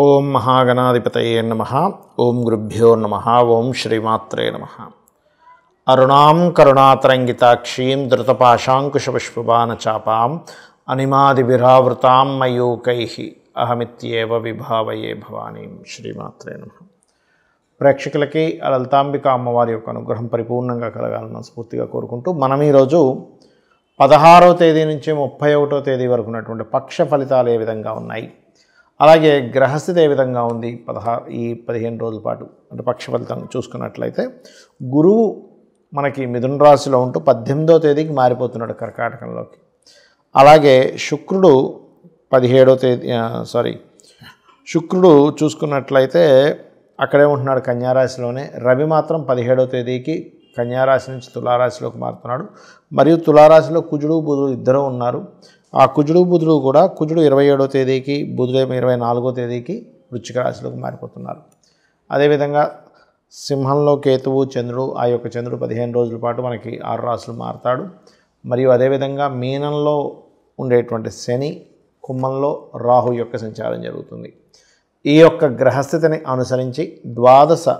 ఓం మహాగణాధిపతయే నమః. ఓం గురుభ్యో నమః. ఓం శ్రీమాత్రే నమః. అరుణాం కరుణాతరంగితాక్షీం ధృతపాశాంకుశపుష్పబాణచాపాం అనిమాదివిరావృతాం మయూకైః అహమిత్యేవ విభావయే భవానీం. శ్రీమాత్రే నమః. ప్రేక్షకులకి లలితాంబిక అమ్మవారి యొక్క అనుగ్రహం పరిపూర్ణంగా కలగాలని స్ఫూర్తిగా కోరుకుంటూ మనం ఈరోజు 16వ తేదీ నుంచి 31వ తేదీ వరకు ఉన్నటువంటి పక్ష ఫలితాలు ఏ విధంగా ఉన్నాయి, అలాగే గ్రహస్థితి ఏ విధంగా ఉంది ఈ 15 రోజుల పాటు అంటే పక్ష ఫలితం చూసుకున్నట్లయితే, గురువు మనకి మిథున రాశిలో ఉంటూ 18వ తేదీకి మారిపోతున్నాడు కర్కాటకంలోకి. అలాగే శుక్రుడు 17వ తేదీ శుక్రుడు చూసుకున్నట్లయితే అక్కడే ఉంటున్నాడు కన్యారాశిలోనే. రవి మాత్రం 17వ తేదీకి కన్యారాశి నుంచి తులారాశిలోకి మారుతున్నాడు. మరియు తులారాశిలో కుజుడు బుధుడు ఇద్దరు ఉన్నారు. ఆ కుజుడు బుధుడు కూడా కుజుడు 27వ తేదీకి, బుధుడేమో 24వ తేదీకి వృశ్చిక రాశిలోకి మారిపోతున్నారు. అదేవిధంగా సింహంలో కేతువు చంద్రుడు, ఆ యొక్క చంద్రుడు 15 రోజుల పాటు మనకి 6 రాశులు మారుతాడు. మరియు అదేవిధంగా మీనంలో ఉండేటువంటి శని, కుంభంలో రాహు యొక్క సంచారం జరుగుతుంది. ఈ యొక్క గ్రహస్థితిని అనుసరించి 12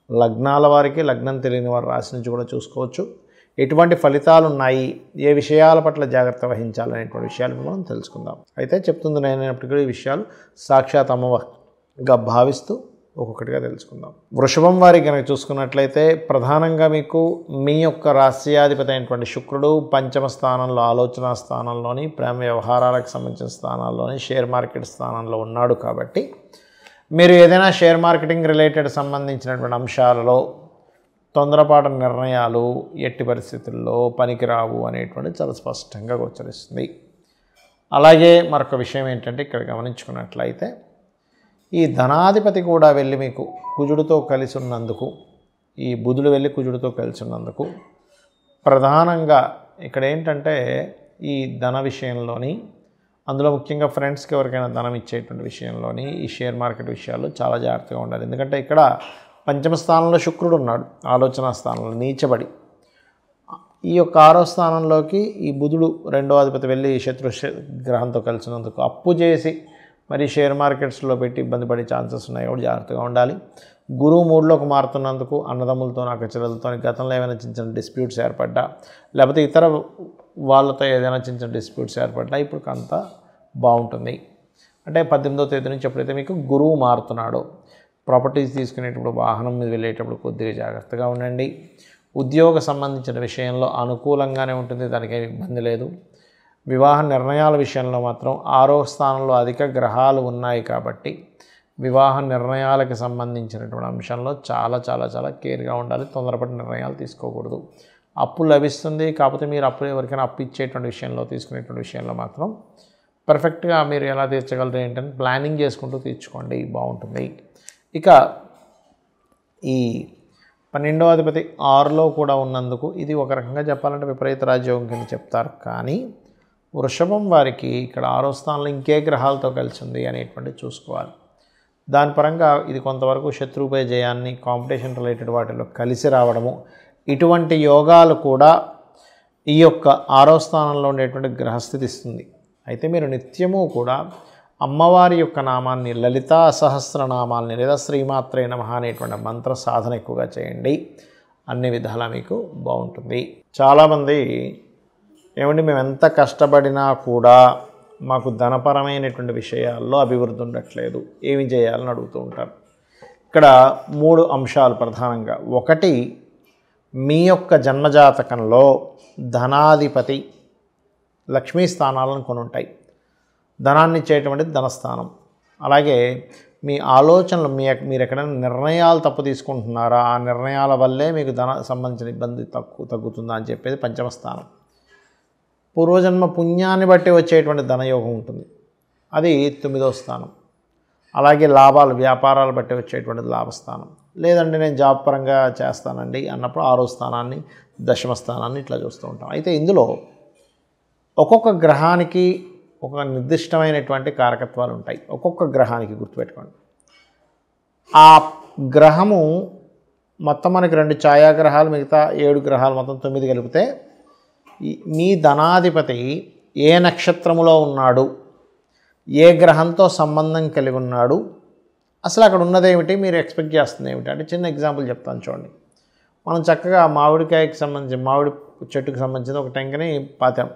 లగ్నాల వారికి, లగ్నం తెలియని వారి రాశి నుంచి కూడా చూసుకోవచ్చు ఎటువంటి ఫలితాలు ఉన్నాయి, ఏ విషయాల పట్ల జాగ్రత్త వహించాలనేటువంటి విషయాలు మనం తెలుసుకుందాం. అయితే చెప్తుంది నేనైనప్పటికీ ఈ విషయాలు సాక్షాత్ అమ్మగా భావిస్తూ ఒక్కొక్కటిగా తెలుసుకుందాం. వృషభం వారికి కనుక చూసుకున్నట్లయితే ప్రధానంగా మీకు మీ యొక్క రాశ్యాధిపతి అయినటువంటి శుక్రుడు పంచమ స్థానంలో, ఆలోచన స్థానంలోని, ప్రేమ వ్యవహారాలకు సంబంధించిన స్థానాల్లోని, షేర్ మార్కెట్ స్థానంలో ఉన్నాడు. కాబట్టి మీరు ఏదైనా షేర్ మార్కెటింగ్ రిలేటెడ్ సంబంధించినటువంటి అంశాలలో తొందరపాటు నిర్ణయాలు ఎట్టి పరిస్థితుల్లో పనికిరావు అనేటువంటి చాలా స్పష్టంగా గోచరిస్తుంది. అలాగే మరొక విషయం ఏంటంటే, ఇక్కడ గమనించుకున్నట్లయితే ఈ ధనాధిపతి కూడా వెళ్ళి మీకు కుజుడితో కలిసి ఉన్నందుకు, ఈ బుధుడు వెళ్ళి కుజుడితో కలిసి ఉన్నందుకు ప్రధానంగా ఇక్కడ ఏంటంటే ఈ ధన విషయంలోని, అందులో ముఖ్యంగా ఫ్రెండ్స్కి ఎవరికైనా ధనం ఇచ్చేటువంటి విషయంలోని, ఈ షేర్ మార్కెట్ విషయాల్లో చాలా జాగ్రత్తగా ఉండాలి. ఎందుకంటే ఇక్కడ పంచమ స్థానంలో శుక్రుడు ఉన్నాడు, ఆలోచన స్థానంలో నీచబడి. ఈ యొక్క 6వ స్థానంలోకి ఈ బుధుడు 2వ అధిపతి వెళ్ళి శత్రు గ్రహంతో కలిసినందుకు అప్పు చేసి మరి షేర్ మార్కెట్స్లో పెట్టి ఇబ్బంది పడే ఛాన్సెస్ ఉన్నాయి. కూడా జాగ్రత్తగా ఉండాలి. గురువు 3లోకి మారుతున్నందుకు అన్నదమ్ములతో, అక్కచెల్లెలతో గతంలో ఏమైనా చిన్న చిన్న డిస్ప్యూట్స్ ఏర్పడ్డా, లేకపోతే ఇతర వాళ్ళతో ఏదైనా చిన్న చిన్న డిస్ప్యూట్స్ ఏర్పడ్డా ఇప్పుడు అంత బాగుంటుంది. అంటే 18వ తేదీ నుంచి ఎప్పుడైతే మీకు గురువు మారుతున్నాడో, ప్రాపర్టీస్ తీసుకునేటప్పుడు, వాహనం మీద వెళ్ళేటప్పుడు కొద్దిగా జాగ్రత్తగా ఉండండి. ఉద్యోగ సంబంధించిన విషయంలో అనుకూలంగానే ఉంటుంది, దానికి ఏమి ఇబ్బంది లేదు. వివాహ నిర్ణయాల విషయంలో మాత్రం 6వ స్థానంలో అధిక గ్రహాలు ఉన్నాయి కాబట్టి వివాహ నిర్ణయాలకు సంబంధించినటువంటి అంశంలో చాలా చాలా చాలా కేర్గా ఉండాలి. తొందరపడి నిర్ణయాలు తీసుకోకూడదు. అప్పు లభిస్తుంది, కాకపోతే మీరు అప్పు ఎవరికైనా అప్పు ఇచ్చేటువంటి విషయంలో, తీసుకునేటువంటి విషయంలో మాత్రం పర్ఫెక్ట్గా మీరు ఎలా తీర్చగలరు ఏంటంటే ప్లానింగ్ చేసుకుంటూ తీర్చుకోండి, బాగుంటుంది. ఇక ఈ 12వ అధిపతి 6లో కూడా ఉన్నందుకు ఇది ఒక రకంగా చెప్పాలంటే విపరీత రాజయోగం కింద చెప్తారు. కానీ వృషభం వారికి ఇక్కడ 6వ స్థానంలో ఇంకే గ్రహాలతో కలిసి ఉంది అనేటువంటి చూసుకోవాలి. దాని పరంగా ఇది కొంతవరకు శత్రువుపై జయాన్ని, కాంపిటీషన్ రిలేటెడ్ వాటిలో కలిసి రావడము, ఇటువంటి యోగాలు కూడా ఈ యొక్క 6వ స్థానంలో ఉండేటువంటి గ్రహస్థితి ఇస్తుంది. అయితే మీరు నిత్యము కూడా అమ్మవారి యొక్క నామాన్ని, లలితా సహస్రనామాల్ని లేదా శ్రీమాత్రే నమః అనేటువంటి మంత్ర సాధన ఎక్కువగా చేయండి. అన్ని విధాలా మీకు బాగుంటుంది. చాలామంది ఏమండి మేము ఎంత కష్టపడినా కూడా మాకు ధనపరమైనటువంటి విషయాల్లో అభివృద్ధి ఉండట్లేదు, ఏమి చేయాలని అడుగుతూ ఉంటారు. ఇక్కడ 3 అంశాలు ప్రధానంగా. ఒకటి, మీ యొక్క జన్మజాతకంలో ధనాధిపతి లక్ష్మీ స్థానాలను కొని ఉంటాయి. ధనాన్ని ఇచ్చేటువంటిది ధనస్థానం. అలాగే మీ ఆలోచనలు, మీరు ఎక్కడైనా నిర్ణయాలు తప్పు తీసుకుంటున్నారా, ఆ నిర్ణయాల వల్లే మీకు ధన సంబంధించిన ఇబ్బంది తగ్గుతుందా అని చెప్పేది పంచమ స్థానం. పూర్వజన్మ పుణ్యాన్ని బట్టి వచ్చేటువంటి ధనయోగం ఉంటుంది, అది 9వ స్థానం. అలాగే లాభాలు, వ్యాపారాలు బట్టి వచ్చేటువంటిది లాభస్థానం. లేదంటే నేను జాబ్ పరంగా చేస్తానండి అన్నప్పుడు 6వ స్థానాన్ని, దశమ స్థానాన్ని ఇట్లా చూస్తూ ఉంటాం. అయితే ఇందులో ఒక్కొక్క గ్రహానికి ఒక నిర్దిష్టమైనటువంటి కారకత్వాలు ఉంటాయి. ఒక్కొక్క గ్రహానికి గుర్తుపెట్టుకోండి. ఆ గ్రహము మొత్తం మనకి 2 ఛాయాగ్రహాలు, మిగతా 7 గ్రహాలు మొత్తం 9 కలిపితే మీ ధనాధిపతి ఏ నక్షత్రములో ఉన్నాడు, ఏ గ్రహంతో సంబంధం కలిగి ఉన్నాడు, అసలు అక్కడ ఉన్నదేమిటి, మీరు ఎక్స్పెక్ట్ చేస్తుంది ఏమిటి అంటే చిన్న ఎగ్జాంపుల్ చెప్తాను చూడండి. మనం చక్కగా మామిడికాయకి సంబంధించి మామిడి చెట్టుకు సంబంధించిన ఒక టెంకని పాతాం.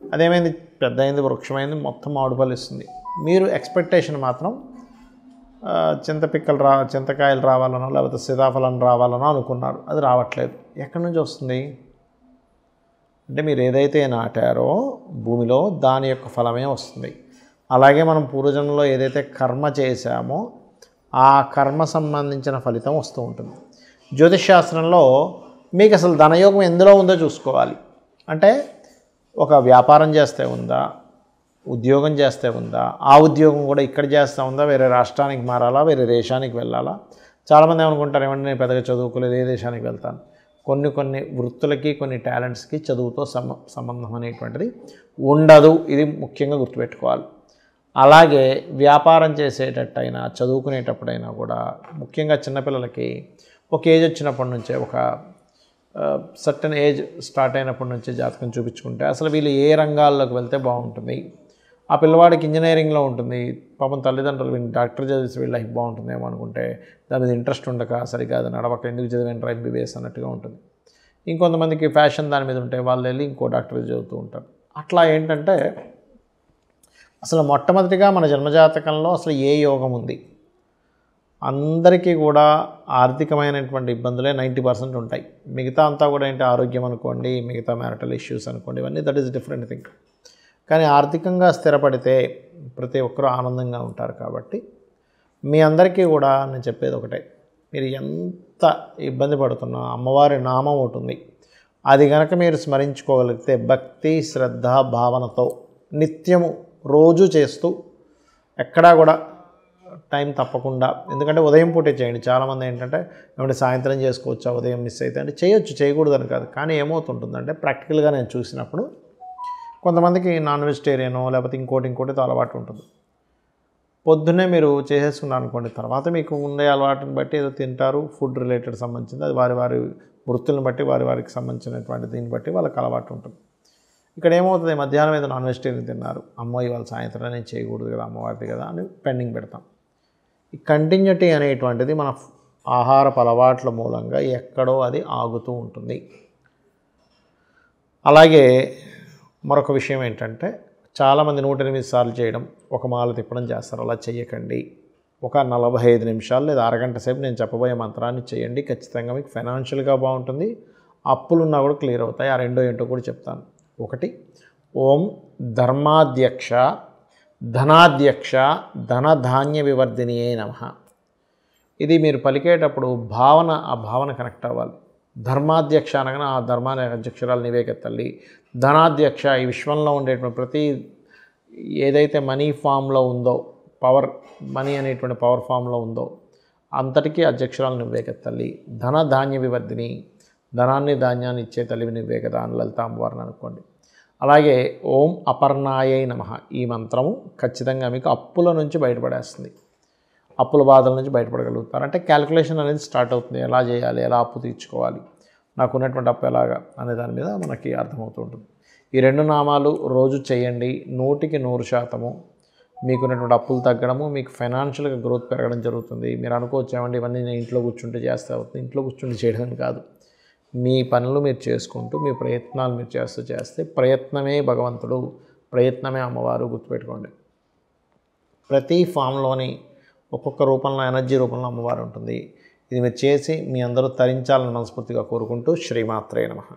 అదేమైంది, పెద్ద అయింది, వృక్షమైంది, మొత్తం మామిడి పళ్ళు ఇస్తుంది. మీరు ఎక్స్పెక్టేషన్ మాత్రం చింతకాయలు రావాలనో లేకపోతే సీతాఫలం రావాలనో అనుకున్నారు. అది రావట్లేదు. ఎక్కడి నుంచి వస్తుంది అంటే మీరు ఏదైతే నాటారో భూమిలో దాని యొక్క ఫలమే వస్తుంది. అలాగే మనం పూర్వజన్మలో ఏదైతే కర్మ చేశామో ఆ కర్మ సంబంధించిన ఫలితం వస్తూ ఉంటుంది. జ్యోతిష్ శాస్త్రంలో మీకు అసలు ధనయోగం ఎందులో ఉందో చూసుకోవాలి. అంటే ఒక వ్యాపారం చేస్తే ఉందా, ఉద్యోగం చేస్తే ఉందా, ఆ ఉద్యోగం కూడా ఇక్కడ చేస్తూ ఉందా, వేరే రాష్ట్రానికి మారాలా, వేరే దేశానికి వెళ్ళాలా. చాలామంది ఏమనుకుంటారు, ఏమంటే నేను పెద్దగా చదువుకోలేదు, ఏ దేశానికి వెళ్తాను. కొన్ని వృత్తులకి కొన్ని టాలెంట్స్కి చదువుతో సంబంధం అనేటువంటిది ఉండదు. ఇది ముఖ్యంగా గుర్తుపెట్టుకోవాలి. అలాగే వ్యాపారం చేసేటట్టయినా చదువుకునేటప్పుడైనా కూడా ముఖ్యంగా చిన్నపిల్లలకి ఒక ఏజ్ వచ్చినప్పటి నుంచే, ఒక సర్టన్ ఏజ్ స్టార్ట్ అయినప్పటి నుంచే జాతకం చూపించుకుంటే అసలు వీళ్ళు ఏ రంగాల్లోకి వెళ్తే బాగుంటుంది. ఆ పిల్లవాడికి ఇంజనీరింగ్లో ఉంటుంది, పాపం తల్లిదండ్రులు వీళ్ళు డాక్టర్ చదివిస్తే వీళ్ళ లైఫ్ బాగుంటుందేమో అనుకుంటే దాని మీద ఇంట్రెస్ట్ ఉండక సరిగ్గా అది నడవక ఎందుకు చదివేంటారు ఎంబీబీఎస్ అన్నట్టుగా ఉంటుంది. ఇంకొంతమందికి ఫ్యాషన్ దాని మీద ఉంటే వాళ్ళు వెళ్ళి ఇంకో డాక్టర్ చదువుతూ ఉంటారు. అట్లా ఏంటంటే అసలు మొట్టమొదటిగా మన జన్మజాతకంలో అసలు ఏ యోగం ఉంది. అందరికీ కూడా ఆర్థికమైనటువంటి ఇబ్బందులే 90% ఉంటాయి. మిగతా అంతా కూడా ఏంటి, ఆరోగ్యం అనుకోండి, మిగతా మ్యారిటల్ ఇష్యూస్ అనుకోండి, ఇవన్నీ దట్ ఈస్ డిఫరెంట్ థింగ్. కానీ ఆర్థికంగా స్థిరపడితే ప్రతి ఒక్కరూ ఆనందంగా ఉంటారు. కాబట్టి మీ అందరికీ కూడా నేను చెప్పేది ఒకటే, మీరు ఎంత ఇబ్బంది పడుతున్నా అమ్మవారి నామం ఒకటి ఉంది, అది కనుక మీరు స్మరించుకోగలిగితే భక్తి శ్రద్ధ భావనతో నిత్యము రోజు చేస్తూ ఎక్కడా కూడా టైం తప్పకుండా, ఎందుకంటే ఉదయం పూటే చేయండి. చాలామంది ఏంటంటే ఏమంటే సాయంత్రం చేసుకోవచ్చా, ఉదయం మిస్ అయితే అంటే చేయొచ్చు, చేయకూడదని కాదు. కానీ ఏమవుతుంటుందంటే ప్రాక్టికల్గా నేను చూసినప్పుడు కొంతమందికి నాన్ వెజిటేరియనో లేకపోతే ఇంకోటితో అలవాటు ఉంటుంది. పొద్దున్నే మీరు చేసేసుకున్నారు అనుకోండి, తర్వాత మీకు ఉండే అలవాటుని బట్టి ఏదో తింటారు, ఫుడ్ రిలేటెడ్ సంబంధించింది, అది వారి వృత్తులను బట్టి వారికి సంబంధించినటువంటి దీన్ని బట్టి వాళ్ళకి అలవాటు ఉంటుంది. ఇక్కడ ఏమవుతుంది, మధ్యాహ్నం ఏదో నాన్ వెజిటేరియన్ తిన్నారు, అమ్మో ఇవాళ సాయంత్రం నేను చేయకూడదు కదా, అమ్మవారిది కదా అని పెండింగ్ పెడతాం. ఈ కంటిన్యూటీ అనేటువంటిది మన ఆహారపు అలవాట్ల మూలంగా ఎక్కడో అది ఆగుతూ ఉంటుంది. అలాగే మరొక విషయం ఏంటంటే చాలామంది 108 సార్లు చేయడం, ఒక మాల తిప్పడం చేస్తారు. అలా చేయకండి. ఒక 45 నిమిషాలు లేదా అరగంట సేపు నేను చెప్పబోయే మంత్రాన్ని చేయండి. ఖచ్చితంగా మీకు ఫైనాన్షియల్గా బాగుంటుంది, అప్పులున్నా కూడా క్లియర్ అవుతాయి. ఆ రెండో ఏంటో కూడా చెప్తాను. ఒకటి, ఓం ధర్మాధ్యక్ష ధనాధ్యక్ష ధనధాన్య వివర్ధినియే నమః. ఇది మీరు పలికేటప్పుడు ఆ భావన కనెక్ట్ అవ్వాలి. ధర్మాధ్యక్ష అనగానే ఆ ధర్మాన్ని అక్షరాలు నీవేకే తల్లి. ధనాధ్యక్ష, ఈ విశ్వంలో ఉండేటువంటి ప్రతి ఏదైతే మనీ ఫామ్లో ఉందో, మనీ అనేటువంటి పవర్ ఫామ్లో ఉందో అంతటికీ అధ్యక్షరాలు నువ్వేకే తల్లి. ధనధాన్య వివర్ధిని, ధనాన్ని ధాన్యాన్ని ఇచ్చే తల్లివి నువ్వే కదా అని లలితాంబవారిని అనుకోండి. అలాగే ఓం అపర్ణాయై నమః. ఈ మంత్రము ఖచ్చితంగా మీకు అప్పుల నుంచి బయటపడేస్తుంది. అప్పుల బాధల నుంచి బయటపడగలుగుతారు. అంటే క్యాలిక్యులేషన్ అనేది స్టార్ట్ అవుతుంది. ఎలా చేయాలి, ఎలా అప్పు తీర్చుకోవాలి, నాకు ఉన్నటువంటి అప్పు ఎలాగా అనే దాని మీద మనకి అర్థమవుతూ ఉంటుంది. ఈ 2 నామాలు రోజు చేయండి. 100% మీకున్నటువంటి అప్పులు తగ్గడము, మీకు ఫైనాన్షియల్గా గ్రోత్ పెరగడం జరుగుతుంది. మీరు అనుకోవచ్చు ఏమండి ఇవన్నీ నేను ఇంట్లో కూర్చుంటే చేస్తే అవుతుంది. ఇంట్లో కూర్చుంటే చేయడం కాదు, మీ పనులు మీరు చేసుకుంటూ మీ ప్రయత్నాలు మీరు చేస్తే ప్రయత్నమే భగవంతుడు, ప్రయత్నమే అమ్మవారు. గుర్తుపెట్టుకోండి, ప్రతి ఫామ్లోని ఒక్కొక్క రూపంలో ఎనర్జీ రూపంలో అమ్మవారు ఉంటుంది. ఇది మీరు చేసి మీ అందరూ తరించాలని మనస్ఫూర్తిగా కోరుకుంటూ శ్రీమాత్రే నమః.